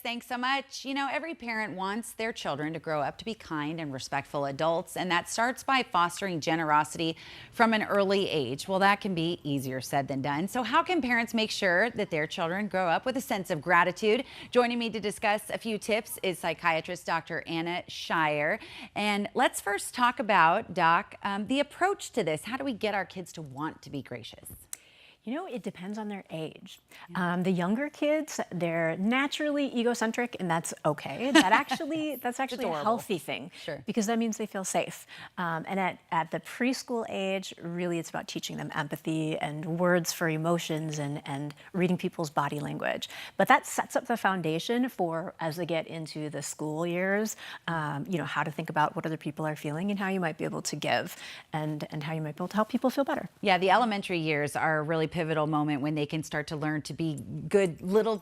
thanks so much. You know, every parent wants their children to grow up to be kind and respectful adults, and that starts by fostering generosity from an early age. Well, that can be easier said than done. So how can parents make sure that their children grow up with a sense of gratitude? Joining me to discuss a few tips is psychiatrist Dr. Anna Shier. And let's first talk about, Doc, the approach to this. How do we get our kids to want to be gracious? You know, it depends on their age. The younger kids, they're naturally egocentric, and that's okay. That's actually a healthy thing, Sure. because that means they feel safe. And at the preschool age, really, it's about teaching them empathy and words for emotions and reading people's body language. But that sets up the foundation for, as they get into the school years, you know, how to think about what other people are feeling and how you might be able to give and how you might be able to help people feel better. Yeah, the elementary years are a really pivotal moment when they can start to learn to be good little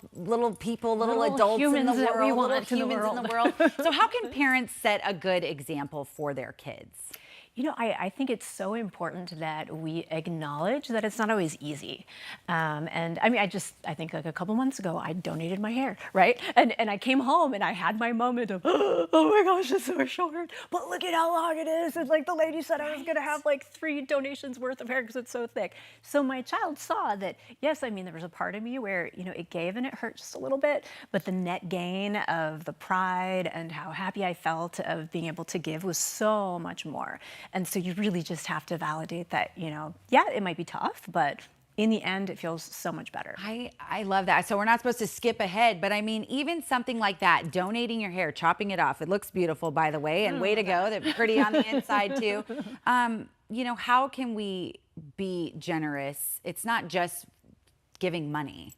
people, little adults in the that we world, want little humans in the world. So how can parents set a good example for their kids? You know, I think it's so important that we acknowledge that it's not always easy. And I mean, I think like a couple months ago, I donated my hair, right? And I came home and I had my moment of, oh my gosh, it's so short, but look at how long it is. It's like the lady said I was gonna have like 3 donations worth of hair because it's so thick. So my child saw that, yes, I mean, there was a part of me where, you know, it gave and it hurt just a little bit, but the net gain of the pride and how happy I felt of being able to give was so much more. And so you really just have to validate that, you know, yeah, it might be tough, but in the end, it feels so much better. I love that. So we're not supposed to skip ahead, but I mean, even something like that, donating your hair, chopping it off. It looks beautiful, by the way, and way to go. They're pretty on the inside too. You know, how can we be generous? It's not just giving money.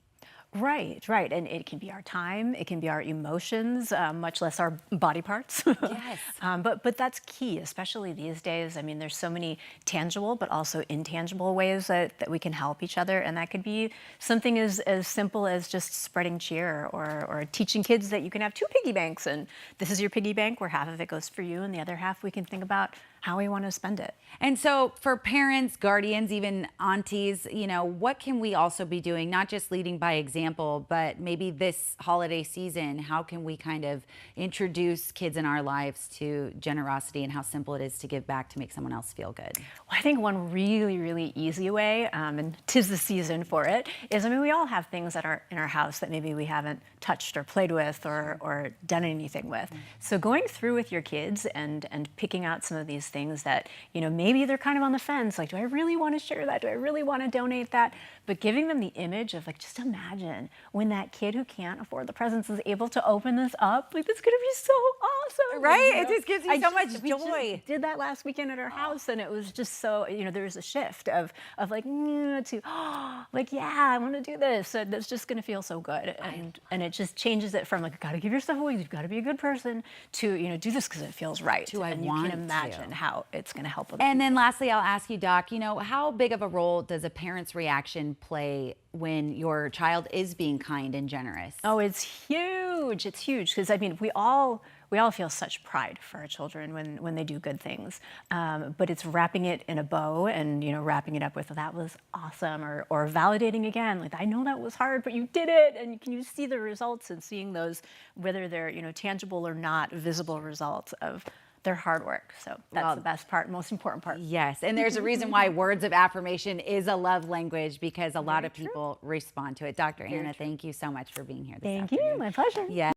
Right. And it can be our time, it can be our emotions, much less our body parts. Yes. But that's key, especially these days. I mean, there's so many tangible but also intangible ways that we can help each other. And that could be something as simple as just spreading cheer or teaching kids that you can have 2 piggy banks. And this is your piggy bank where half of it goes for you and the other half we can think about how we want to spend it. And so for parents, guardians, even aunties, you know, what can we also be doing? Not just leading by example, but maybe this holiday season, how can we kind of introduce kids in our lives to generosity and how simple it is to give back to make someone else feel good? Well, I think one really easy way, and 'tis the season for it, is, I mean, we all have things that are in our house that maybe we haven't touched or played with or done anything with. So going through with your kids and picking out some of these things that, you know, maybe they're kind of on the fence, like, do I really want to share that? Do I really want to donate that? But giving them the image of, like, just imagine when that kid who can't afford the presents is able to open this up, like, that's going to be so awesome. Right? You know? It just gives you so much We joy. just did that last weekend at our house, and it was just so, you know, there was a shift of like, to, like, yeah, I want to do this. So that's just going to feel so good. And it just changes it from, like, got to give your stuff away, you've got to be a good person, to, you know, do this because it feels right. And you can imagine how it's going to help. And then lastly, I'll ask you, Doc, you know, how big of a role does a parent's reaction play when your child is being kind and generous? Oh, it's huge. It's huge because, I mean, we all feel such pride for our children when they do good things, but it's wrapping it in a bow and, you know, wrapping it up with, that was awesome, or validating again, like, I know that was hard, but you did it, and can you see the results and seeing those, whether they're, you know, tangible or not, visible results of their hard work. So that's the best part, most important part. Yes, and there's a reason why words of affirmation is a love language, because a lot of people respond to it. Dr. Anna, thank you so much for being here this afternoon. Thank you, my pleasure. Yeah.